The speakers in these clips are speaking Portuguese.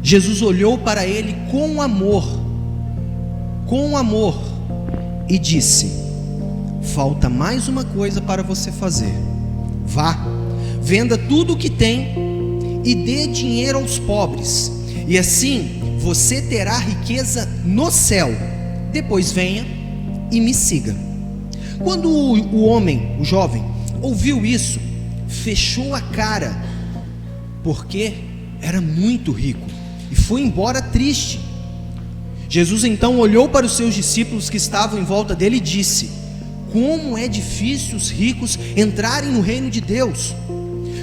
Jesus olhou para ele com amor, e disse: falta mais uma coisa para você fazer. Vá, venda tudo o que tem e dê dinheiro aos pobres, e assim você terá riqueza no céu. Depois venha e me siga. Quando o jovem, ouviu isso, fechou a cara, porque era muito rico, e foi embora triste. Jesus então olhou para os seus discípulos que estavam em volta dele e disse: como é difícil os ricos entrarem no reino de Deus.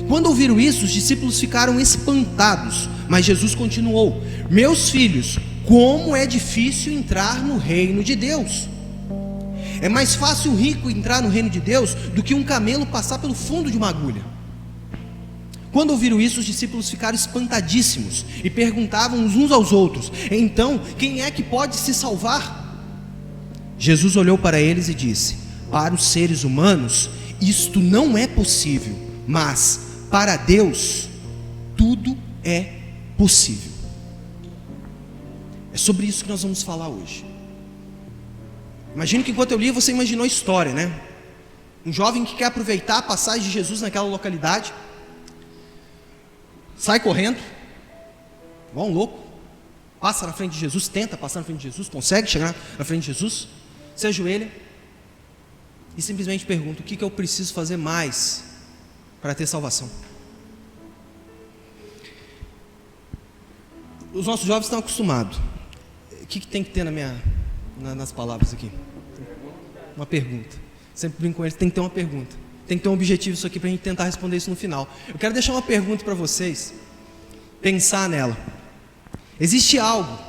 Quando ouviram isso, os discípulos ficaram espantados, mas Jesus continuou: meus filhos, como é difícil entrar no reino de Deus. É mais fácil um rico entrar no reino de Deus do que um camelo passar pelo fundo de uma agulha. Quando ouviram isso, os discípulos ficaram espantadíssimos e perguntavam uns aos outros: então, quem é que pode se salvar? Jesus olhou para eles e disse: para os seres humanos isto não é possível, mas para Deus tudo é possível. É sobre isso que nós vamos falar hoje. Imagino que enquanto eu lia, você imaginou a história, né? Um jovem que quer aproveitar a passagem de Jesus naquela localidade, sai correndo, igual um louco, passa na frente de Jesus, tenta passar na frente de Jesus, consegue chegar na frente de Jesus, se ajoelha e simplesmente pergunta: o que eu preciso fazer mais para ter salvação? Os nossos jovens estão acostumados. O que tem que ter nas palavras aqui? Uma pergunta. Sempre brinco com eles, tem que ter uma pergunta. Tem que ter um objetivo isso aqui para a gente tentar responder isso no final. Eu quero deixar uma pergunta para vocês, pensar nela. Existe algo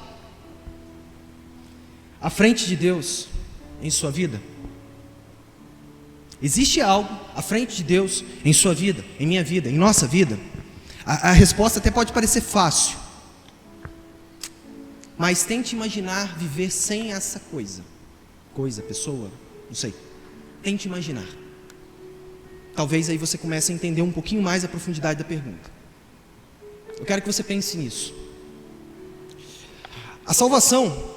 à frente de Deus em sua vida? Existe algo à frente de Deus em sua vida, em minha vida, em nossa vida? A resposta até pode parecer fácil, mas tente imaginar viver sem essa coisa, pessoa, não sei. Tente imaginar. Talvez aí você comece a entender um pouquinho mais a profundidade da pergunta. Eu quero que você pense nisso. A salvação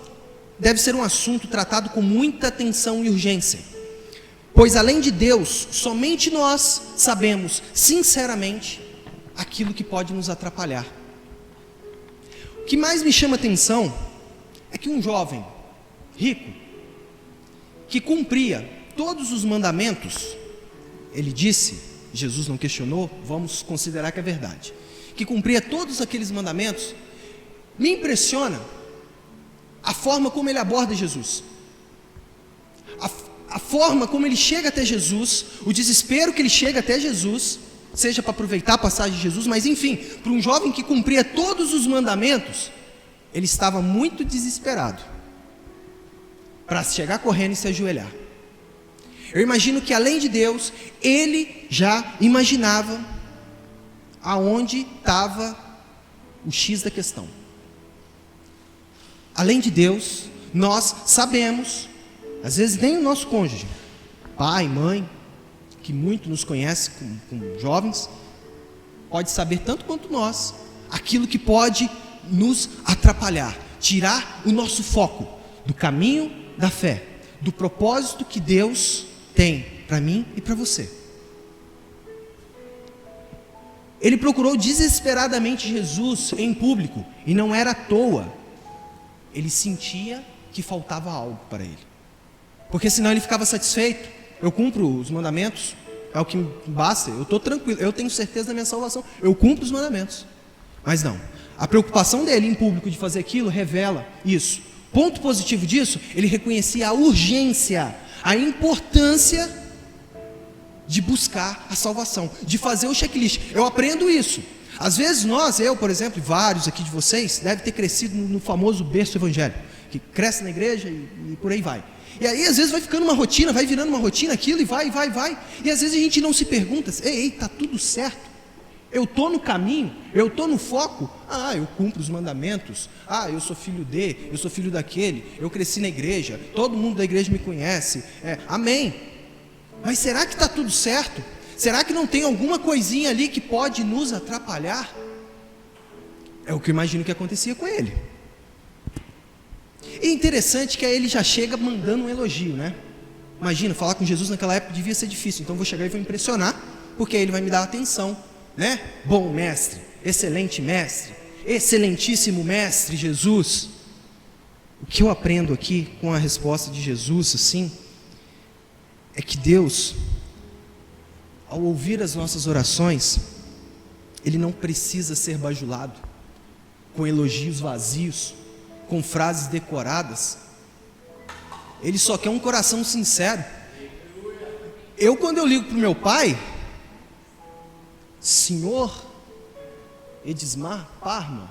deve ser um assunto tratado com muita atenção e urgência, pois além de Deus, somente nós sabemos sinceramente aquilo que pode nos atrapalhar. O que mais me chama atenção é que um jovem rico, que cumpria todos os mandamentos, ele disse, Jesus não questionou, vamos considerar que é verdade, que cumpria todos aqueles mandamentos, me impressiona a forma como ele aborda Jesus, a forma como ele chega até Jesus, o desespero que ele chega até Jesus, seja para aproveitar a passagem de Jesus, mas enfim, para um jovem que cumpria todos os mandamentos, ele estava muito desesperado para chegar correndo e se ajoelhar. Eu imagino que além de Deus, ele já imaginava aonde estava o X da questão. Além de Deus, nós sabemos, às vezes nem o nosso cônjuge, pai, mãe, que muito nos conhece como jovens, pode saber tanto quanto nós, aquilo que pode nos atrapalhar, tirar o nosso foco do caminho da fé, do propósito que Deus tem para mim e para você. Ele procurou desesperadamente Jesus em público, e não era à toa. Ele sentia que faltava algo para ele, porque senão ele ficava satisfeito. Eu cumpro os mandamentos, é o que me basta, eu estou tranquilo, eu tenho certeza da minha salvação, eu cumpro os mandamentos. Mas não, a preocupação dele em público de fazer aquilo revela isso. Ponto positivo disso, ele reconhecia a urgência, a importância de buscar a salvação, de fazer o checklist. Eu aprendo isso. Às vezes eu, por exemplo, vários aqui de vocês, devem ter crescido no famoso berço evangélico, que cresce na igreja e por aí vai. E aí às vezes vai ficando uma rotina, vai virando uma rotina aquilo e vai. E às vezes a gente não se pergunta, ei, está tudo certo? Eu estou no caminho, eu estou no foco, eu cumpro os mandamentos, eu sou filho eu sou filho daquele, eu cresci na igreja, todo mundo da igreja me conhece, amém. Mas será que está tudo certo? Será que não tem alguma coisinha ali que pode nos atrapalhar? É o que eu imagino que acontecia com ele. E interessante que aí ele já chega mandando um elogio, né? Imagina, falar com Jesus naquela época devia ser difícil, então eu vou chegar e vou impressionar, porque aí ele vai me dar atenção, né? Bom mestre, excelente mestre, excelentíssimo mestre Jesus. O que eu aprendo aqui com a resposta de Jesus, assim, é que Deus, ao ouvir as nossas orações, Ele não precisa ser bajulado com elogios vazios, com frases decoradas. Ele só quer um coração sincero. Quando eu ligo para o meu pai, senhor Edismar Parma,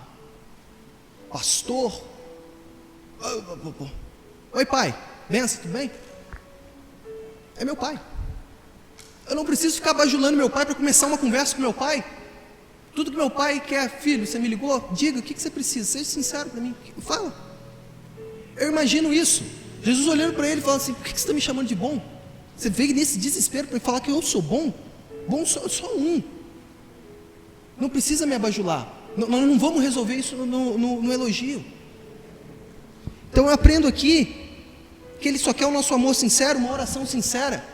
pastor, oi pai, benção, tudo bem? É meu pai. Eu não preciso ficar bajulando meu pai para começar uma conversa com meu pai. Tudo que meu pai quer, filho, você me ligou? Diga, o que você precisa? Seja sincero para mim, fala. Eu imagino isso, Jesus olhando para ele e falando assim: por que você está me chamando de bom? Você veio nesse desespero para me falar que eu sou bom? Bom só um. Não precisa me abajular. Nós não vamos resolver isso no elogio. Então eu aprendo aqui que Ele só quer o nosso amor sincero, uma oração sincera.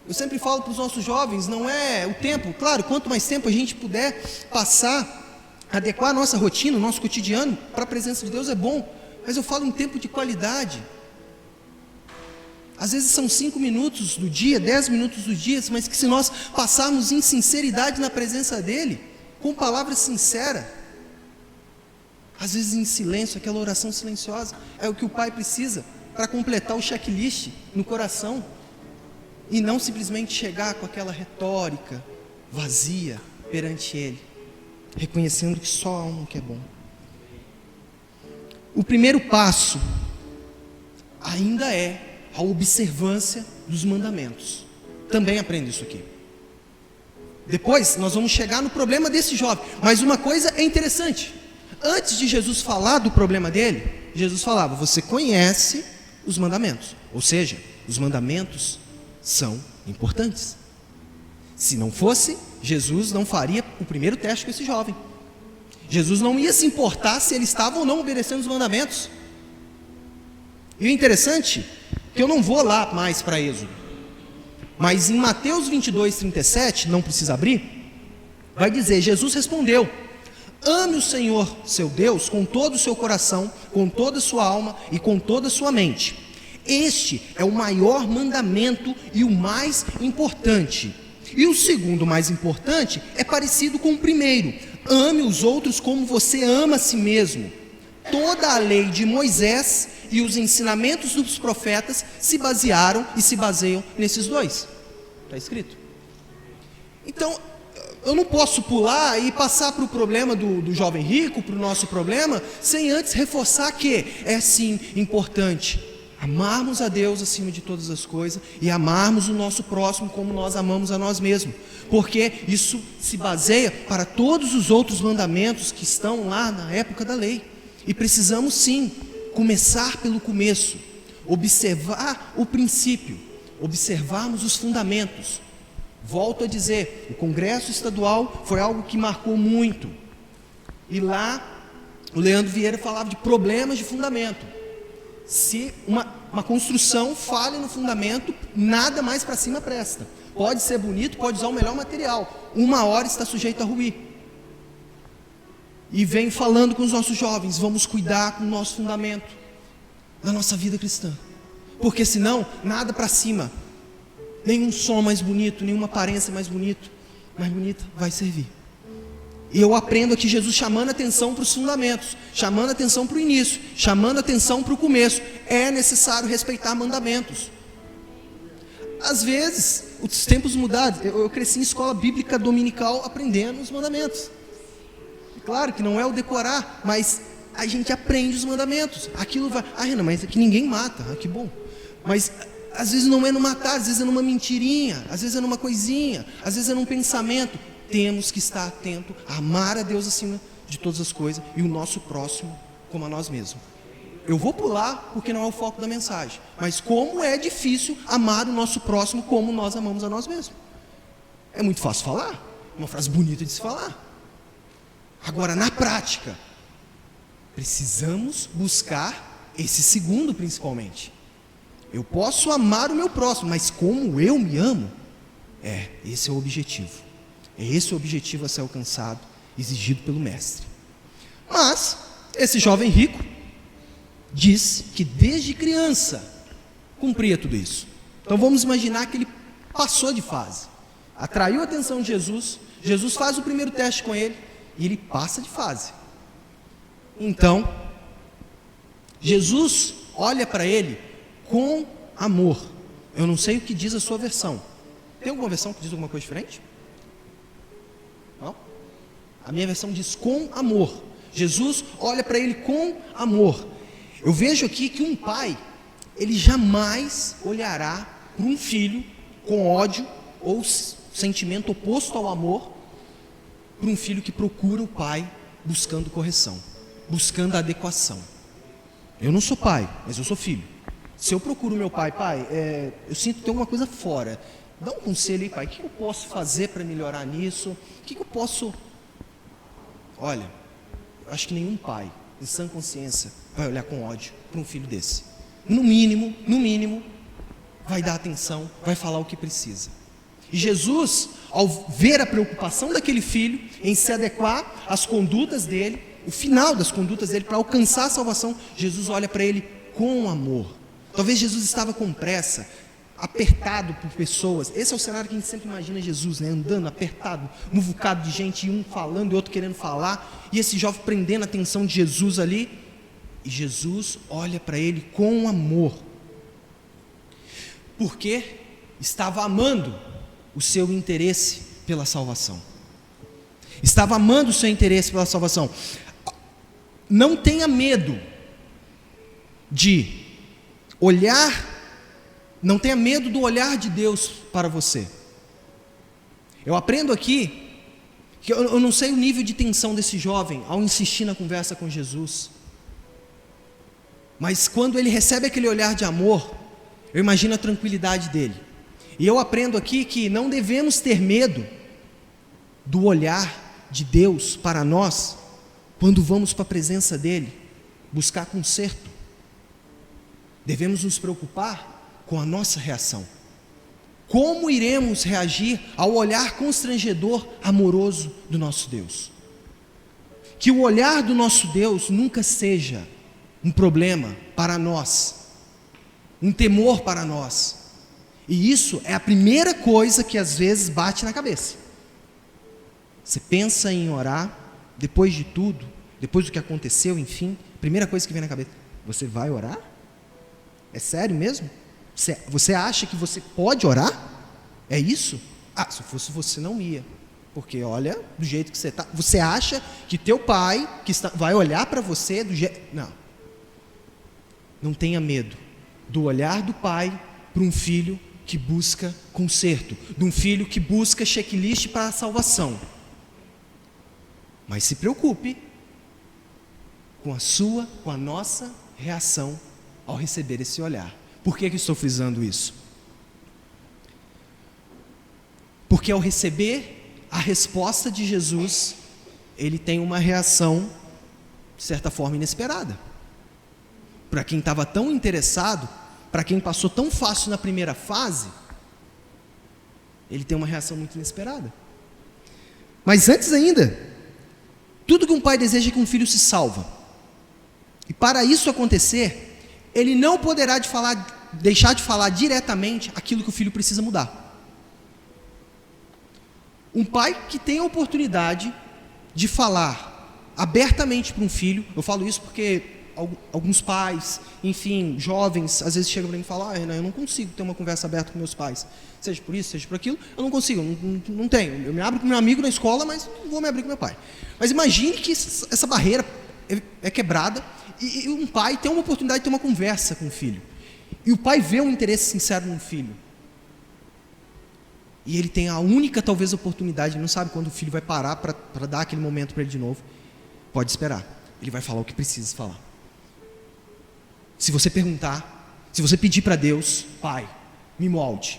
Eu sempre falo para os nossos jovens, não é o tempo, claro, quanto mais tempo a gente puder passar, adequar a nossa rotina, o nosso cotidiano para a presença de Deus é bom, mas eu falo em tempo de qualidade. Às vezes são 5 minutos do dia, 10 minutos do dia, mas que se nós passarmos em sinceridade na presença dEle, com palavras sinceras, às vezes em silêncio, aquela oração silenciosa, é o que o Pai precisa para completar o checklist no coração, e não simplesmente chegar com aquela retórica vazia perante Ele, reconhecendo que só há um que é bom. O primeiro passo ainda é a observância dos mandamentos. Também aprendo isso aqui. Depois nós vamos chegar no problema desse jovem, mas uma coisa é interessante. Antes de Jesus falar do problema dele, Jesus falava: você conhece os mandamentos, ou seja, os mandamentos são importantes. Se não fosse, Jesus não faria o primeiro teste com esse jovem. Jesus não ia se importar se ele estava ou não obedecendo os mandamentos. E o interessante é que eu não vou lá mais para Êxodo, mas em Mateus 22:37, não precisa abrir, vai dizer: Jesus respondeu: ame o Senhor seu Deus com todo o seu coração, com toda a sua alma e com toda a sua mente. Este é o maior mandamento e o mais importante. E o segundo mais importante é parecido com o primeiro: ame os outros como você ama a si mesmo. Toda a lei de Moisés e os ensinamentos dos profetas se basearam e se baseiam nesses dois. Está escrito. Então, eu não posso pular e passar para o problema do jovem rico, para o nosso problema, sem antes reforçar que é sim importante amarmos a Deus acima de todas as coisas e amarmos o nosso próximo como nós amamos a nós mesmos, porque isso se baseia para todos os outros mandamentos que estão lá na época da lei. E precisamos sim começar pelo começo, observar o princípio, observarmos os fundamentos. Volto a dizer, o Congresso Estadual foi algo que marcou muito, e lá o Leandro Vieira falava de problemas de fundamento. Se uma construção falha no fundamento, nada mais para cima presta. Pode ser bonito, pode usar o melhor material, uma hora está sujeito a ruir. E vem falando com os nossos jovens: vamos cuidar com o nosso fundamento da nossa vida cristã, porque senão nada para cima, nenhum som mais bonito, nenhuma aparência mais bonita vai servir. E eu aprendo aqui Jesus chamando a atenção para os fundamentos, chamando a atenção para o início, chamando a atenção para o começo. É necessário respeitar mandamentos. Às vezes, os tempos mudaram. Eu cresci em escola bíblica dominical aprendendo os mandamentos. Claro que não é o decorar, mas a gente aprende os mandamentos. Aquilo vai: Renan, mas aqui ninguém mata. Que bom. Mas às vezes não é no matar, às vezes é numa mentirinha, às vezes é numa coisinha, às vezes é num pensamento. Temos que estar atento a amar a Deus acima de todas as coisas e o nosso próximo como a nós mesmos. Eu vou pular porque não é o foco da mensagem, mas como é difícil amar o nosso próximo como nós amamos a nós mesmos. É muito fácil falar, uma frase bonita de se falar. Agora, na prática, precisamos buscar esse segundo principalmente. Eu posso amar o meu próximo, mas como eu me amo? Esse é o objetivo. É esse o objetivo a ser alcançado, exigido pelo mestre. Mas, esse jovem rico disse que desde criança cumpria tudo isso. Então vamos imaginar que ele passou de fase, atraiu a atenção de Jesus, Jesus faz o primeiro teste com ele e ele passa de fase. Então, Jesus olha para ele com amor. Eu não sei o que diz a sua versão. Tem alguma versão que diz alguma coisa diferente? Não? A minha versão diz com amor. Jesus olha para ele com amor. Eu vejo aqui que um pai, ele jamais olhará para um filho com ódio ou sentimento oposto ao amor, para um filho que procura o pai buscando correção, buscando adequação. Eu não sou pai, mas eu sou filho. Se eu procuro meu pai, eu sinto que tem alguma coisa fora. Dá um conselho aí, pai, o que eu posso fazer para melhorar nisso? O que eu posso... Olha, eu acho que nenhum pai, em sã consciência, vai olhar com ódio para um filho desse. No mínimo, vai dar atenção, vai falar o que precisa. E Jesus, ao ver a preocupação daquele filho em se adequar às condutas dele, o final das condutas dele para alcançar a salvação, Jesus olha para ele com amor. Talvez Jesus estava com pressa, apertado por pessoas. Esse é o cenário que a gente sempre imagina Jesus, né? Andando apertado, muvucado de gente, um falando e outro querendo falar, e esse jovem prendendo a atenção de Jesus ali, e Jesus olha para ele com amor, porque estava amando o seu interesse pela salvação. Estava amando o seu interesse pela salvação. Não tenha medo de olhar, não tenha medo do olhar de Deus para você. Eu aprendo aqui que eu não sei o nível de tensão desse jovem ao insistir na conversa com Jesus, mas quando ele recebe aquele olhar de amor, eu imagino a tranquilidade dele. E eu aprendo aqui que não devemos ter medo do olhar de Deus para nós quando vamos para a presença dele buscar conserto. Devemos nos preocupar com a nossa reação. Como iremos reagir ao olhar constrangedor, amoroso do nosso Deus? Que o olhar do nosso Deus nunca seja um problema para nós, um temor para nós. E isso é a primeira coisa que às vezes bate na cabeça. Você pensa em orar, depois de tudo, depois do que aconteceu, enfim, primeira coisa que vem na cabeça: você vai orar? É sério mesmo? Você acha que você pode orar? É isso? Se fosse você não ia, porque olha, do jeito que você está, você acha que teu pai vai olhar para você do jeito... Não tenha medo do olhar do pai para um filho que busca conserto, de um filho que busca checklist para a salvação. Mas se preocupe com a nossa reação ao receber esse olhar. Por que estou frisando isso? Porque ao receber a resposta de Jesus, ele tem uma reação, de certa forma, inesperada. Para quem estava tão interessado, para quem passou tão fácil na primeira fase, ele tem uma reação muito inesperada. Mas antes ainda, tudo que um pai deseja é que um filho se salva. E para isso acontecer, ele não poderá deixar de falar diretamente aquilo que o filho precisa mudar. Um pai que tem a oportunidade de falar abertamente para um filho, eu falo isso porque alguns pais, enfim, jovens, às vezes chegam para mim e falam: Renan, eu não consigo ter uma conversa aberta com meus pais, seja por isso, seja por aquilo, eu não consigo, não tenho, eu me abro com meu amigo na escola, mas não vou me abrir com meu pai. Mas imagine que essa barreira é quebrada, e um pai tem uma oportunidade de ter uma conversa com o filho, e o pai vê um interesse sincero no filho, e ele tem a única, talvez, oportunidade, ele não sabe quando o filho vai parar para dar aquele momento para ele de novo. Pode esperar, ele vai falar o que precisa falar. Se você perguntar, se você pedir para Deus: pai, me molde.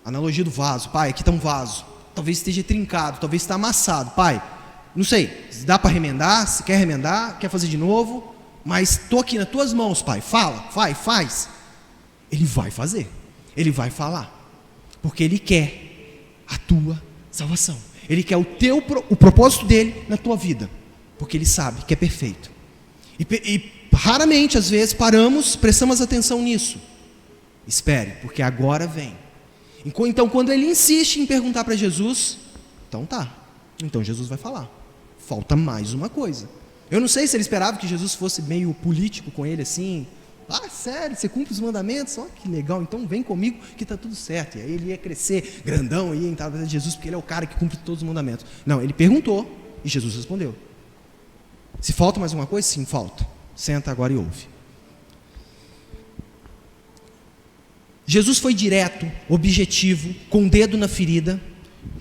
Analogia do vaso: pai, aqui está um vaso, talvez esteja trincado, talvez está amassado, pai, não sei, se dá para remendar, se quer remendar, quer fazer de novo, mas estou aqui nas tuas mãos, Pai, fala, vai, faz. Ele vai fazer, ele vai falar, porque ele quer a tua salvação, ele quer o propósito dele na tua vida, porque ele sabe que é perfeito. E raramente, às vezes, prestamos atenção nisso. Espere, porque agora vem. Então, quando ele insiste em perguntar para Jesus, então Jesus vai falar. Falta mais uma coisa. Eu não sei se ele esperava que Jesus fosse meio político com ele, assim. Sério, você cumpre os mandamentos? Que legal, então vem comigo que está tudo certo. E aí ele ia crescer grandão, ia entrar na Jesus, porque ele é o cara que cumpre todos os mandamentos. Não, ele perguntou e Jesus respondeu. Se falta mais uma coisa? Sim, falta. Senta agora e ouve. Jesus foi direto, objetivo, com o dedo na ferida,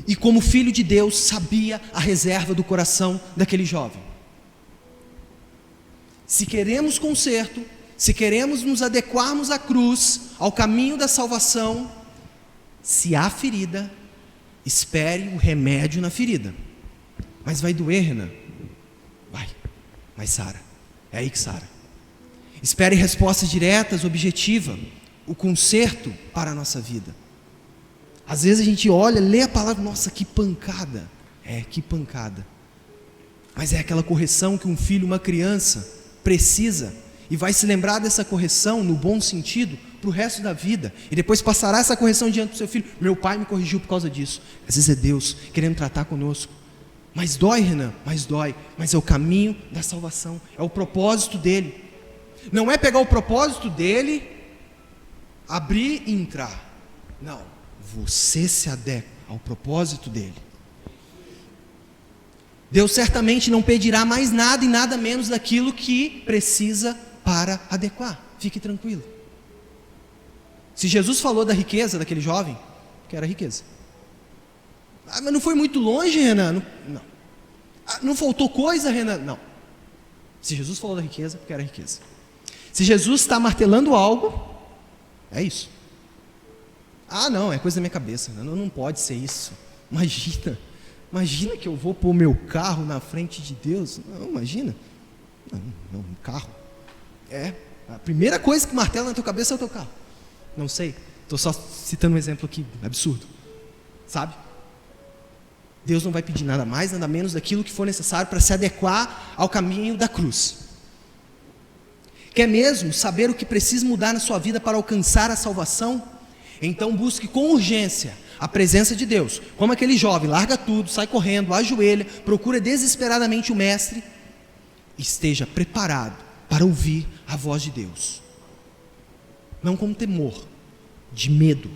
e como filho de Deus, sabia a reserva do coração daquele jovem. Se queremos conserto, se queremos nos adequarmos à cruz, ao caminho da salvação, se há ferida, espere o remédio na ferida. Mas vai doer, Renan? Vai, mas sara. É aí que sara. Espere respostas diretas, objetivas, o conserto para a nossa vida. Às vezes a gente olha, lê a palavra, nossa, que pancada. Que pancada. Mas é aquela correção que um filho, uma criança precisa, e vai se lembrar dessa correção no bom sentido para o resto da vida, e depois passará essa correção diante do seu filho. Meu pai me corrigiu por causa disso. Às vezes é Deus querendo tratar conosco. Mas dói, Renan? Mas dói, mas é o caminho da salvação, é o propósito dele. Não é pegar o propósito dele, abrir e entrar. Não, você se adequa ao propósito dele. Deus certamente não pedirá mais nada e nada menos daquilo que precisa para adequar. Fique tranquilo. Se Jesus falou da riqueza daquele jovem, que era riqueza. Mas não foi muito longe, Renan? Não. Não faltou coisa, Renan? Não. Se Jesus falou da riqueza, porque era riqueza. Se Jesus está martelando algo, é isso. Não, é coisa da minha cabeça. Não pode ser isso. Imagina que eu vou pôr meu carro na frente de Deus. Não, imagina. Não, um carro. A primeira coisa que martela na tua cabeça é o teu carro. Não sei, estou só citando um exemplo aqui, absurdo. Sabe? Deus não vai pedir nada mais, nada menos daquilo que for necessário para se adequar ao caminho da cruz. Quer mesmo saber o que precisa mudar na sua vida para alcançar a salvação? Então busque com urgência a presença de Deus. Como aquele jovem, larga tudo, sai correndo, ajoelha, procura desesperadamente o Mestre. Esteja preparado para ouvir a voz de Deus. Não com temor, de medo,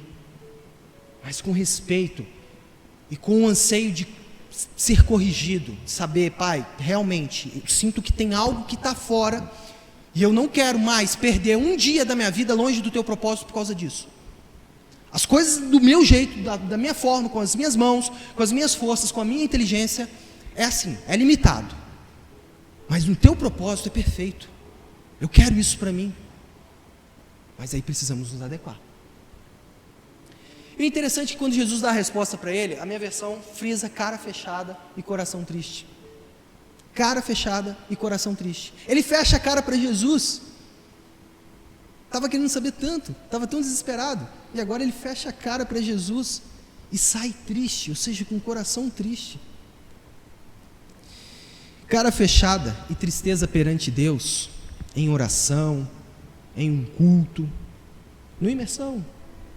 mas com respeito e com o anseio de ser corrigido, de saber, Pai, realmente, eu sinto que tem algo que está fora, e eu não quero mais perder um dia da minha vida longe do Teu propósito por causa disso. As coisas do meu jeito, da minha forma, com as minhas mãos, com as minhas forças, com a minha inteligência, é assim, é limitado. Mas no Teu propósito é perfeito. Eu quero isso para mim. Mas aí precisamos nos adequar. E o interessante é que quando Jesus dá a resposta para ele, a minha versão frisa cara fechada e coração triste. Cara fechada e coração triste. Ele fecha a cara para Jesus. Estava querendo saber tanto, estava tão desesperado. E agora ele fecha a cara para Jesus e sai triste, ou seja, com o coração triste. Cara fechada e tristeza perante Deus, em oração, em um culto, no imersão,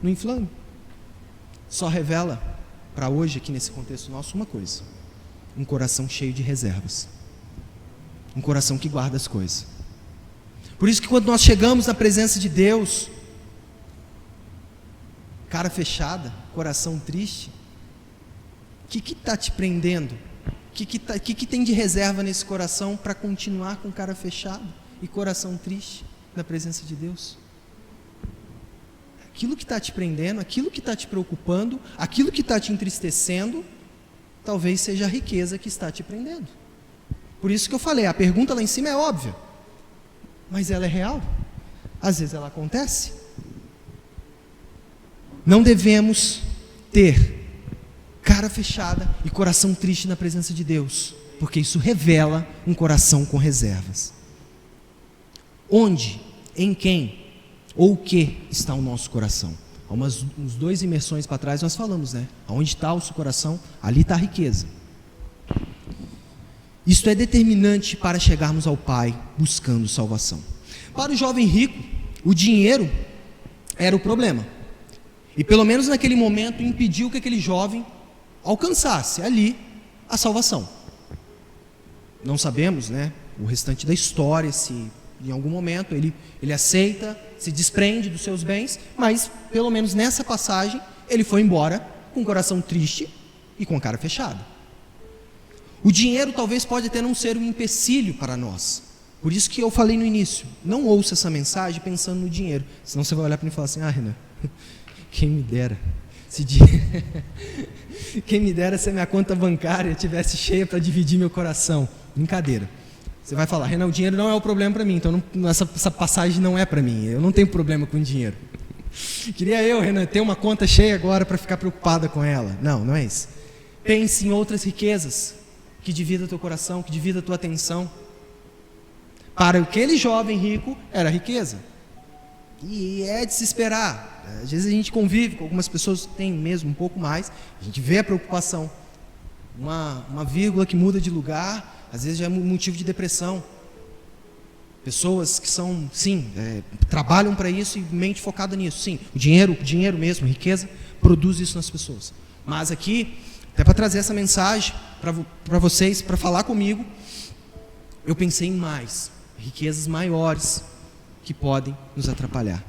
no inflame, só revela para hoje, aqui nesse contexto nosso, uma coisa: um coração cheio de reservas, um coração que guarda as coisas. Por isso que quando nós chegamos na presença de Deus, cara fechada, coração triste, o que está te prendendo? O que tem de reserva nesse coração para continuar com cara fechado e coração triste na presença de Deus? Aquilo que está te prendendo, aquilo que está te preocupando, aquilo que está te entristecendo, talvez seja a riqueza que está te prendendo. Por isso que eu falei, a pergunta lá em cima é óbvia, mas ela é real. Às vezes ela acontece. Não devemos ter cara fechada e coração triste na presença de Deus. Porque isso revela um coração com reservas. Onde, em quem ou o que está o nosso coração? Há uns 2 imersões para trás nós falamos, né? Onde está o seu coração, ali está a riqueza. Isto é determinante para chegarmos ao Pai buscando salvação. Para o jovem rico, o dinheiro era o problema. E pelo menos naquele momento impediu que aquele jovem alcançasse ali a salvação. Não sabemos, né, o restante da história, se em algum momento ele aceita, se desprende dos seus bens, mas pelo menos nessa passagem ele foi embora com o coração triste e com a cara fechada. O dinheiro talvez pode até não ser um empecilho para nós. Por isso que eu falei no início, não ouça essa mensagem pensando no dinheiro, senão você vai olhar para mim e falar assim: Renan, quem me dera quem me dera se a minha conta bancária estivesse cheia para dividir meu coração. Brincadeira. Você vai falar: Renan, o dinheiro não é o problema para mim, então essa passagem não é para mim, eu não tenho problema com dinheiro. Queria eu, Renan, ter uma conta cheia agora para ficar preocupada com ela. Não, não é isso. Pense em outras riquezas que dividam teu coração, que dividam a tua atenção. Para aquele jovem rico era riqueza. E é de se esperar. Às vezes a gente convive com algumas pessoas que têm mesmo um pouco mais, a gente vê a preocupação. Uma vírgula que muda de lugar, às vezes já é motivo de depressão. Pessoas que são, sim, trabalham para isso e mente focada nisso. Sim, o dinheiro mesmo, a riqueza, produz isso nas pessoas. Mas aqui, até para trazer essa mensagem para vocês, para falar comigo, eu pensei em mais, riquezas maiores que podem nos atrapalhar.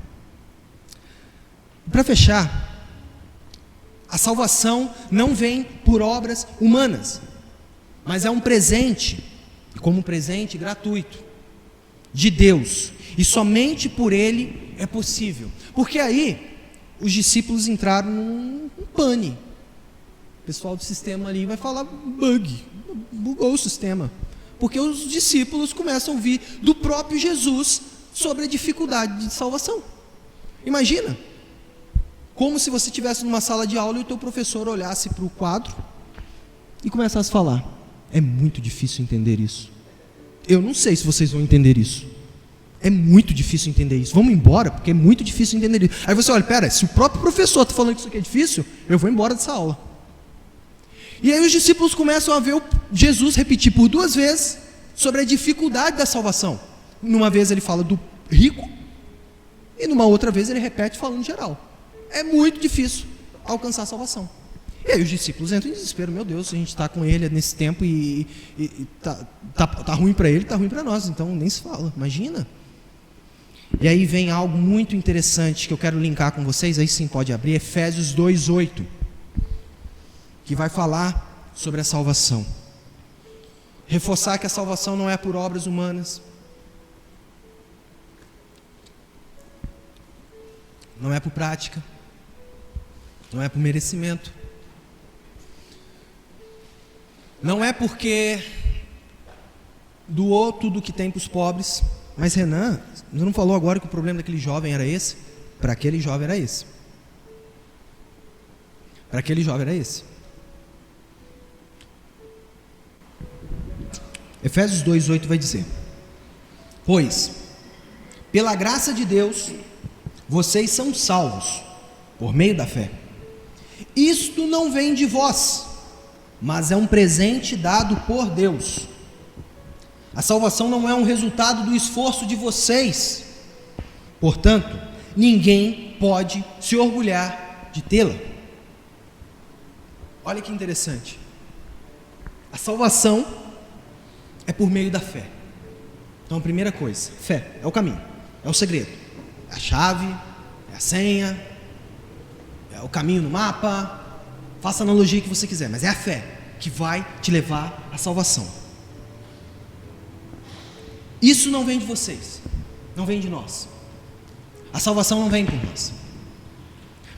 Para fechar, a salvação não vem por obras humanas, mas é um presente, e como um presente gratuito, de Deus, e somente por Ele é possível. Porque aí, os discípulos entraram num pane. O pessoal do sistema ali vai falar bugou o sistema. Porque os discípulos começam a ouvir do próprio Jesus sobre a dificuldade de salvação. Imagina, como se você estivesse numa sala de aula e o teu professor olhasse para o quadro e começasse a falar: é muito difícil entender isso. Eu não sei se vocês vão entender isso. É muito difícil entender isso. Vamos embora, porque é muito difícil entender isso. Aí você olha: pera, se o próprio professor está falando que isso aqui é difícil, eu vou embora dessa aula. E aí os discípulos começam a ver Jesus repetir por 2 vezes sobre a dificuldade da salvação. Numa vez ele fala do rico, e numa outra vez ele repete falando geral. É muito difícil alcançar a salvação. E aí os discípulos entram em desespero: meu Deus, a gente está com ele nesse tempo e tá ruim para ele, está ruim para nós, então nem se fala, imagina. E aí vem algo muito interessante que eu quero linkar com vocês, aí sim pode abrir, Efésios 2:8, que vai falar sobre a salvação. Reforçar que a salvação não é por obras humanas, não é por prática, não é por merecimento, não é porque doou tudo que tem para os pobres. Mas Renan, você não falou agora que o problema daquele jovem era esse? Para aquele jovem era esse. Para aquele jovem era esse. Efésios 2:8 vai dizer: pois, pela graça de Deus, vocês são salvos, por meio da fé. Isto não vem de vós, mas é um presente dado por Deus. A salvação não é um resultado do esforço de vocês, portanto, ninguém pode se orgulhar de tê-la. Olha que interessante. A salvação é por meio da fé. Então a primeira coisa, fé, é o caminho, é o segredo, é a chave, é a senha, é o caminho no mapa, faça a analogia que você quiser, mas é a fé que vai te levar à salvação. Isso não vem de vocês, não vem de nós. A salvação não vem por nós,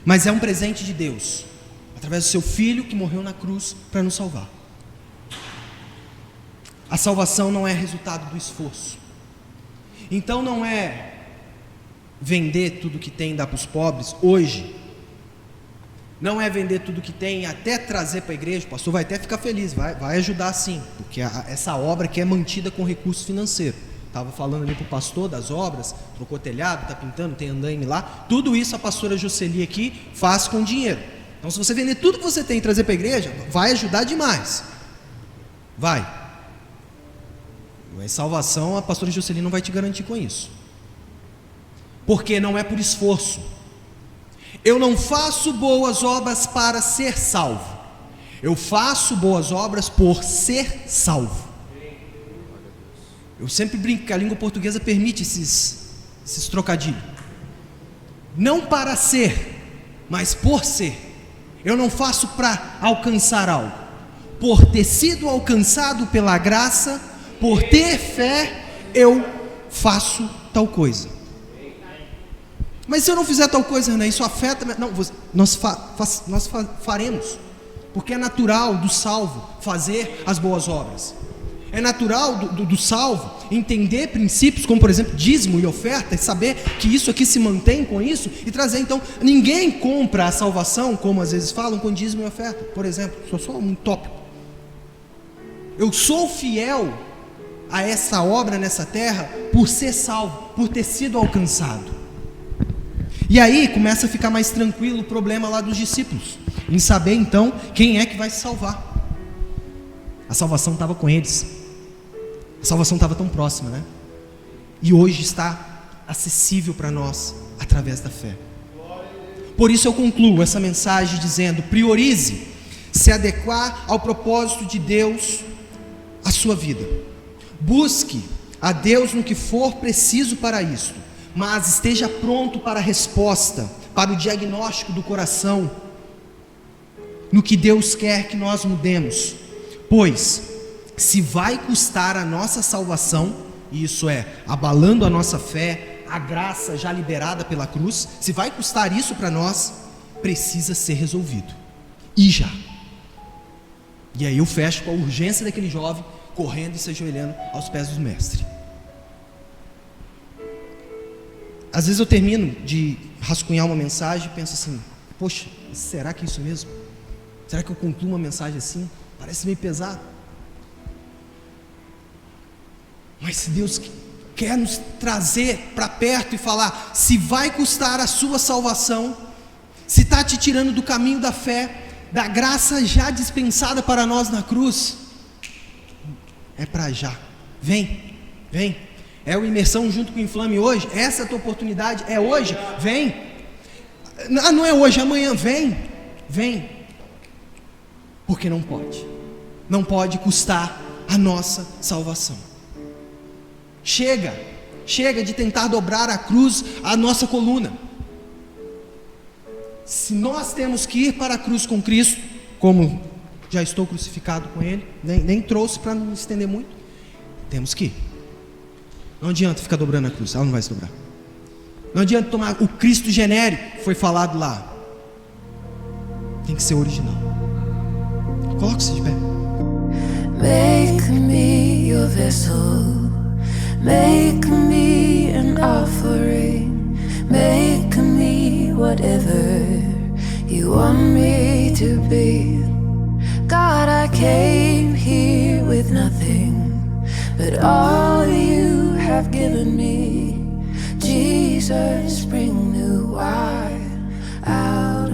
mas é um presente de Deus, através do seu Filho que morreu na cruz para nos salvar. A salvação não é resultado do esforço. Então não é vender tudo que tem e dar para os pobres hoje, não é vender tudo que tem, até trazer para a igreja. O pastor vai até ficar feliz, vai ajudar sim, porque essa obra aqui é mantida com recurso financeiro. Estava falando ali para o pastor das obras, trocou telhado, está pintando, tem andaime lá. Tudo isso a pastora Jocely aqui faz com dinheiro. Então, se você vender tudo que você tem e trazer para a igreja, vai ajudar demais. Vai. Mas salvação, a pastora Jocely não vai te garantir com isso. Porque não é por esforço. Eu não faço boas obras para ser salvo. Eu faço boas obras por ser salvo. Eu sempre brinco que a língua portuguesa permite esses trocadilhos. Não para ser, mas por ser. Eu não faço para alcançar algo. Por ter sido alcançado pela graça, por ter fé, eu faço tal coisa. Mas se eu não fizer tal coisa, Renan, isso afeta... Não, nós faremos. Porque é natural do salvo fazer as boas obras. É natural do salvo entender princípios como, por exemplo, dízimo e oferta, e saber que isso aqui se mantém com isso, e trazer. Então, ninguém compra a salvação, como às vezes falam, com dízimo e oferta, por exemplo. Só um tópico. Eu sou fiel a essa obra nessa terra por ser salvo, por ter sido alcançado. E aí começa a ficar mais tranquilo o problema lá dos discípulos, em saber então quem é que vai se salvar. A salvação estava com eles. A salvação estava tão próxima, né? E hoje está acessível para nós através da fé. Por isso eu concluo essa mensagem dizendo: priorize se adequar ao propósito de Deus a sua vida. Busque a Deus no que for preciso para isso, mas esteja pronto para a resposta, para o diagnóstico do coração, no que Deus quer que nós mudemos. Pois, se vai custar a nossa salvação, e isso é, abalando a nossa fé, a graça já liberada pela cruz, se vai custar isso para nós, precisa ser resolvido, e já. E aí eu fecho com a urgência daquele jovem, correndo e se ajoelhando aos pés do mestre. Às vezes eu termino de rascunhar uma mensagem e penso assim: poxa, será que é isso mesmo? Será que eu concluo uma mensagem assim? Parece meio pesado. Mas se Deus quer nos trazer para perto e falar, se vai custar a sua salvação, se está te tirando do caminho da fé, da graça já dispensada para nós na cruz, é para já. Vem, vem. É o Imersão junto com o Inflame hoje. Essa é a tua oportunidade, é hoje. Vem. Não é hoje, é amanhã. Vem, vem. Porque não pode custar a nossa salvação. Chega de tentar dobrar a cruz à nossa coluna. Se nós temos que ir para a cruz com Cristo, como já estou crucificado com Ele, nem trouxe para não estender muito, temos que ir. Não adianta ficar dobrando a cruz, ela não vai se dobrar. Não adianta tomar o Cristo genérico, foi falado lá. Tem que ser original. Coloque-se de pé. Make me your vessel, make me an offering, make me whatever you want me to be. God, I came here with nothing, but all you have given me. Jesus, bring new wine out